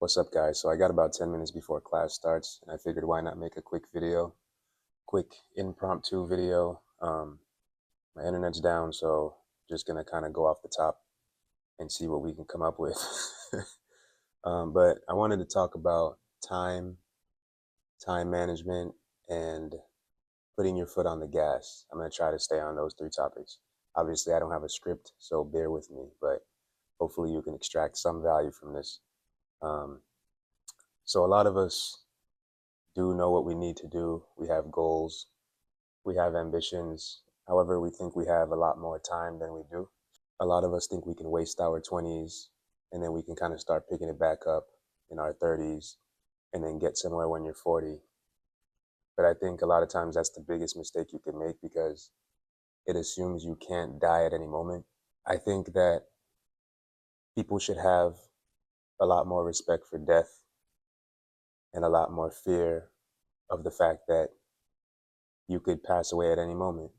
What's up, guys? So I got about 10 minutes before class starts, and I figured why not make a quick video, quick impromptu video. My internet's down, so just gonna kind of go off the top and see what we can come up with. But I wanted to talk about time management, and putting your foot on the gas. I'm gonna try to stay on those three topics. Obviously, I don't have a script, so bear with me, but hopefully you can extract some value from this. Um, so a lot of us do know what we need to do. We have goals, we have ambitions. However, we think we have a lot more time than we do. A lot of us think we can waste our 20s and then we can kind of start picking it back up in our 30s and then get somewhere when you're 40. But I think a lot of times that's the biggest mistake you can make because it assumes you can't die at any moment. I think that people should have a lot more respect for death and a lot more fear of the fact that you could pass away at any moment.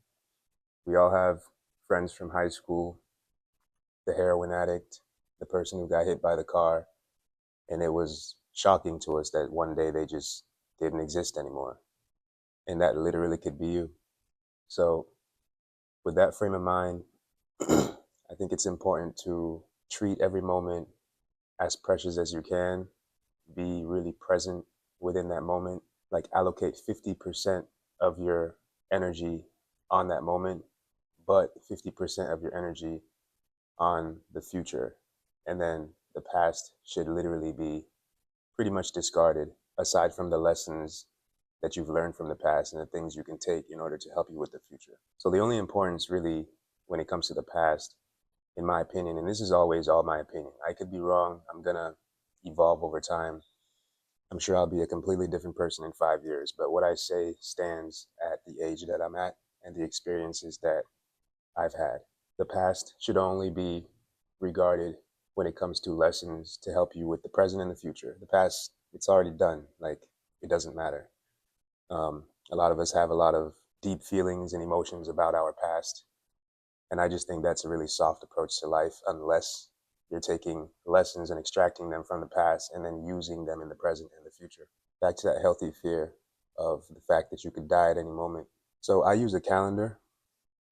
We all have friends from high school, the heroin addict, the person who got hit by the car, and it was shocking to us that one day they just didn't exist anymore. And that literally could be you. So, with that frame of mind, I think it's important to treat every moment as precious as you can, be really present within that moment, like allocate 50% of your energy on that moment, but 50% of your energy on the future. And then the past should literally be pretty much discarded, aside from the lessons that you've learned from the past and the things you can take in order to help you with the future. So the only importance really when it comes to the past, in my opinion, and this is always all my opinion, I could be wrong, I'm gonna evolve over time. I'm sure I'll be a completely different person in 5 years, but what I say stands at the age that I'm at and the experiences that I've had. The past should only be regarded when it comes to lessons to help you with the present and the future. The past, it's already done. Like, it doesn't matter. A lot of us have a lot of deep feelings and emotions about our past. And I just think that's a really soft approach to life, unless you're taking lessons and extracting them from the past and then using them in the present and the future. Back to that healthy fear of the fact that you could die at any moment. So I use a calendar.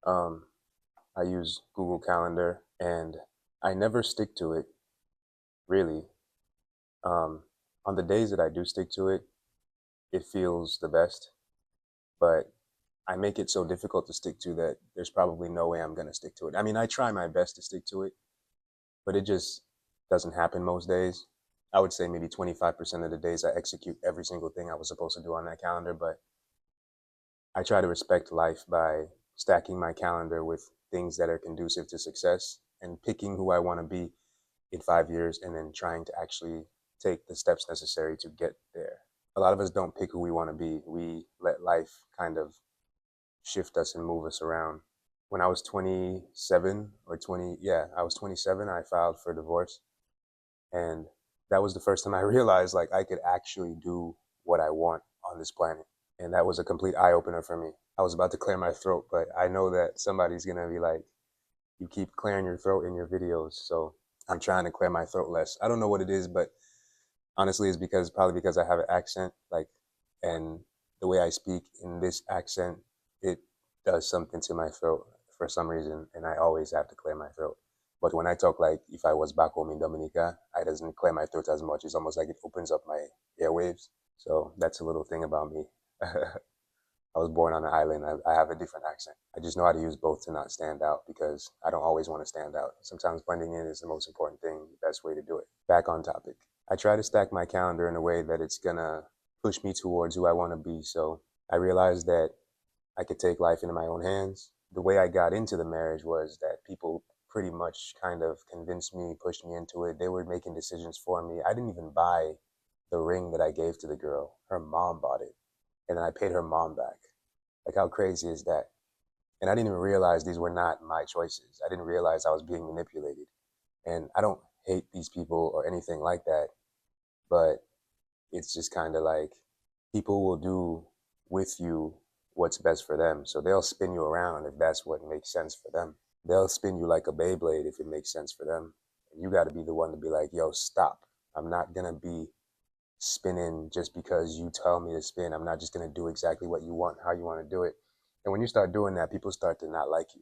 Um, I use Google Calendar, and I never stick to it, really. Um, on the days that I do stick to it, it feels the best, but I make it so difficult to stick to that there's probably no way I'm going to stick to it. I mean, I try my best to stick to it, but it just doesn't happen most days. I would say maybe 25% of the days I execute every single thing I was supposed to do on that calendar, but I try to respect life by stacking my calendar with things that are conducive to success and picking who I want to be in 5 years and then trying to actually take the steps necessary to get there. A lot of us don't pick who we want to be. We let life kind of shift us and move us around. When I was 27 or 20, yeah, I was 27, I filed for divorce. And that was the first time I realized like I could actually do what I want on this planet. And that was a complete eye opener for me. I was about to clear my throat, but I know that somebody's gonna be like, you keep clearing your throat in your videos. So I'm trying to clear my throat less. I don't know what it is, but honestly, it's because probably because I have an accent, like, and the way I speak in this accent, it does something to my throat for some reason, and I always have to clear my throat. But when I talk like if I was back home in Dominica, I doesn't clear my throat as much. It's almost like it opens up my airwaves. So that's a little thing about me. I was born on an island. I have a different accent. I just know how to use both to not stand out because I don't always want to stand out. Sometimes blending in is the most important thing, the best way to do it. Back on topic. I try to stack my calendar in a way that it's gonna push me towards who I want to be. So I realized that I could take life into my own hands. The way I got into the marriage was that people pretty much kind of convinced me, pushed me into it. They were making decisions for me. I didn't even buy the ring that I gave to the girl. Her mom bought it. And then I paid her mom back. Like, how crazy is that? And I didn't even realize these were not my choices. I didn't realize I was being manipulated. And I don't hate these people or anything like that, but it's just kind of like people will do with you what's best for them. So they'll spin you around if that's what makes sense for them. They'll spin you like a Beyblade if it makes sense for them. And you got to be the one to be like, yo, stop. I'm not going to be spinning just because you tell me to spin. I'm not just going to do exactly what you want, how you want to do it. And when you start doing that, people start to not like you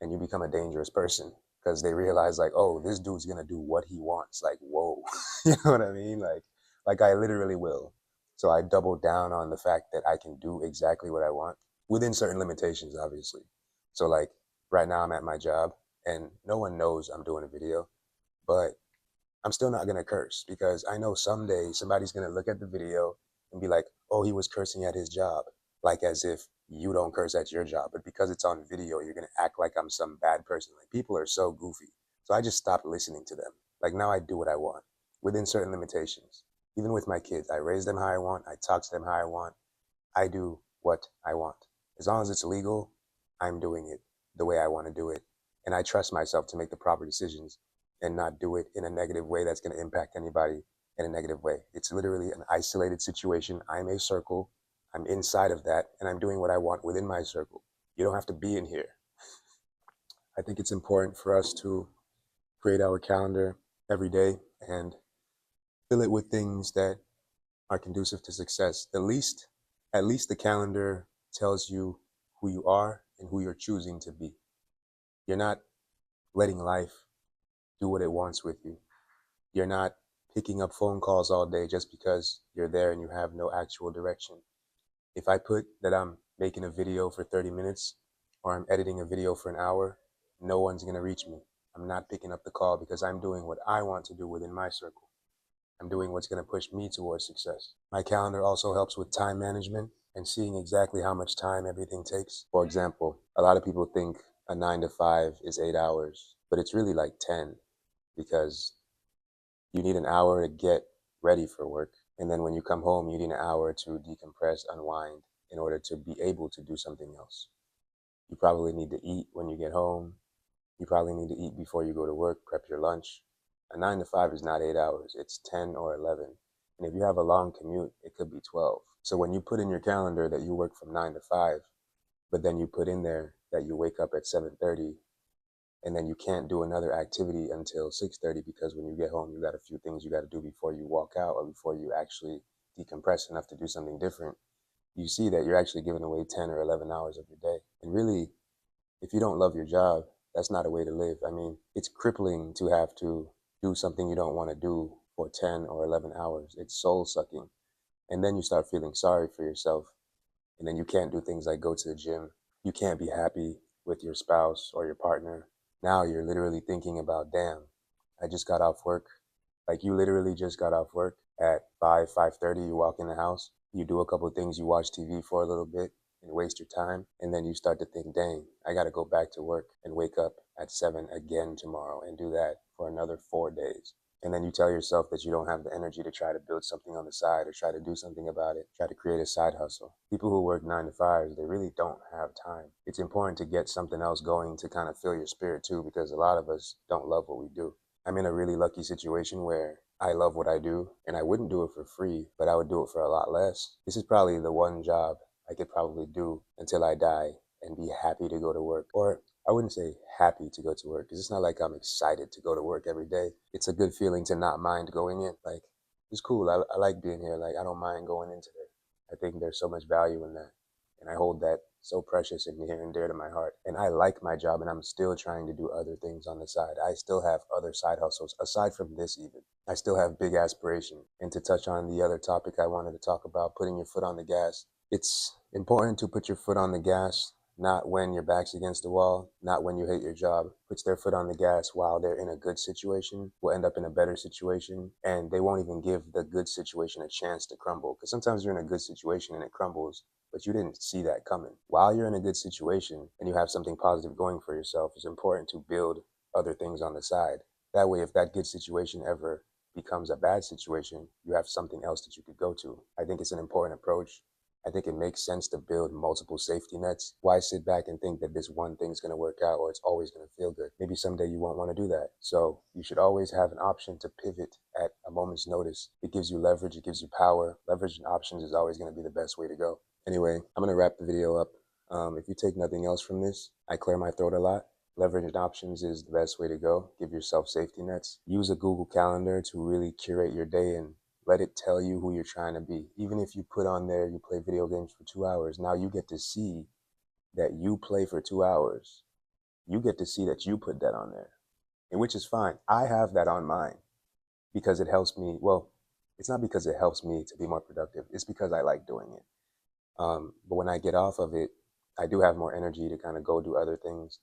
and you become a dangerous person because they realize like, oh, this dude's going to do what he wants. Like, whoa, you know what I mean? Like I literally will. So I double down on the fact that I can do exactly what I want within certain limitations, obviously. So like right now I'm at my job and no one knows I'm doing a video, but I'm still not going to curse because I know someday somebody's going to look at the video and be like, oh, he was cursing at his job. Like as if you don't curse at your job. But because it's on video, you're going to act like I'm some bad person. Like people are so goofy. So I just stopped listening to them. Like now I do what I want within certain limitations. Even with my kids, I raise them how I want. I talk to them how I want. I do what I want. As long as it's legal, I'm doing it the way I want to do it. And I trust myself to make the proper decisions and not do it in a negative way that's going to impact anybody in a negative way. It's literally an isolated situation. I'm a circle. I'm inside of that, and I'm doing what I want within my circle. You don't have to be in here. I think it's important for us to create our calendar every day and fill it with things that are conducive to success. At least the calendar tells you who you are and who you're choosing to be. You're not letting life do what it wants with you. You're not picking up phone calls all day just because you're there and you have no actual direction. If I put that I'm making a video for 30 minutes or I'm editing a video for an hour, no one's going to reach me. I'm not picking up the call because I'm doing what I want to do within my circle. I'm doing what's going to push me towards success. My calendar also helps with time management and seeing exactly how much time everything takes. For example, a lot of people think a 9 to 5 is 8 hours, but it's really like 10 because you need an hour to get ready for work. And then when you come home, you need an hour to decompress, unwind in order to be able to do something else. You probably need to eat when you get home. You probably need to eat before you go to work, prep your lunch. A 9 to 5 is not 8 hours, it's 10 or 11. And if you have a long commute, it could be 12. So when you put in your calendar that you work from 9 to 5, but then you put in there that you wake up at 7:30 and then you can't do another activity until 6:30 because when you get home, you got a few things you got to do before you walk out or before you actually decompress enough to do something different. You see that you're actually giving away 10 or 11 hours of your day. And really, if you don't love your job, that's not a way to live. I mean, it's crippling to have to do something you don't want to do for 10 or 11 hours. It's soul sucking. And then you start feeling sorry for yourself. And then you can't do things like go to the gym. You can't be happy with your spouse or your partner. Now you're literally thinking about, damn, I just got off work. Like you literally just got off work at 5:30, you walk in the house, you do a couple of things, you watch TV for a little bit and waste your time. And then you start to think, dang, I got to go back to work and wake up at 7 again tomorrow and do that for another 4 days. And then you tell yourself that you don't have the energy to try to build something on the side or try to do something about it, try to create a side hustle. People who work 9 to 5s, they really don't have time. It's important to get something else going to kind of fill your spirit too, because a lot of us don't love what we do. I'm in a really lucky situation where I love what I do and I wouldn't do it for free, but I would do it for a lot less. This is probably the one job I could probably do until I die and be happy to go to work. Or I wouldn't say happy to go to work because it's not like I'm excited to go to work every day. It's a good feeling to not mind going in. Like, it's cool. I like being here. Like, I don't mind going in today. I think there's so much value in that. And I hold that so precious and near and dear to my heart. And I like my job and I'm still trying to do other things on the side. I still have other side hustles aside from this even. I still have big aspiration. And to touch on the other topic I wanted to talk about, putting your foot on the gas. It's important to put your foot on the gas, not when your back's against the wall, not when you hate your job. Puts their foot on the gas while they're in a good situation, will end up in a better situation, and they won't even give the good situation a chance to crumble. Because sometimes you're in a good situation and it crumbles, but you didn't see that coming. While you're in a good situation and you have something positive going for yourself, it's important to build other things on the side. That way, if that good situation ever becomes a bad situation, you have something else that you could go to. I think it's an important approach. I think it makes sense to build multiple safety nets. Why sit back and think that this one thing's going to work out or it's always going to feel good? Maybe someday you won't want to do that. So you should always have an option to pivot at a moment's notice. It gives you leverage. It gives you power. Leverage and options is always going to be the best way to go. Anyway, I'm going to wrap the video up. If you take nothing else from this, I clear my throat a lot. Leveraging options is the best way to go. Give yourself safety nets. Use a Google Calendar to really curate your day and let it tell you who you're trying to be. Even if you put on there, you play video games for 2 hours, now you get to see that you play for 2 hours. You get to see that you put that on there, and which is fine. I have that on mine because it helps me. Well, it's not because it helps me to be more productive. It's because I like doing it. But when I get off of it, I do have more energy to kind of go do other things.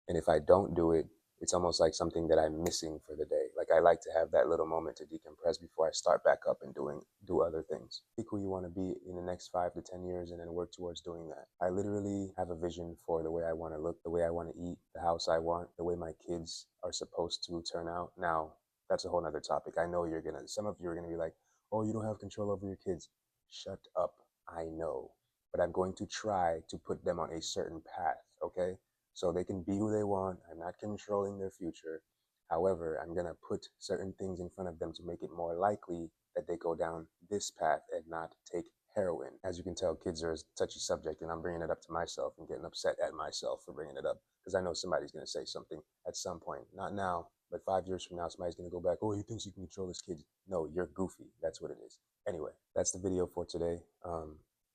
And if I don't do it, it's almost like something that I'm missing for the day. Like I like to have that little moment to decompress before I start back up and do other things. Pick who you want to be in the next 5 to 10 years and then work towards doing that. I literally have a vision for the way I want to look, the way I want to eat, the house I want, the way my kids are supposed to turn out. Now, that's a whole nother topic. I know some of you are gonna be like, oh, you don't have control over your kids. Shut up. I know. But I'm going to try to put them on a certain path, okay? So they can be who they want. I'm not controlling their future. However, I'm going to put certain things in front of them to make it more likely that they go down this path and not take heroin. As you can tell, kids are a touchy subject, and I'm bringing it up to myself and getting upset at myself for bringing it up because I know somebody's going to say something at some point. Not now, but 5 years from now, somebody's going to go back, oh, he thinks you can control his kids. No, you're goofy. That's what it is. Anyway, that's the video for today.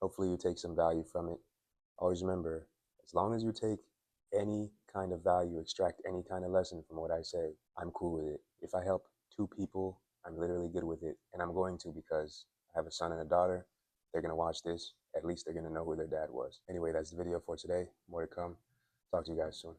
Hopefully you take some value from it. Always remember, as long as you take any kind of value, extract any kind of lesson from what I say, I'm cool with it. If I help 2 people, I'm literally good with it. And I'm going to because I have a son and a daughter. They're going to watch this. At least they're going to know who their dad was. Anyway, that's the video for today. More to come. Talk to you guys soon.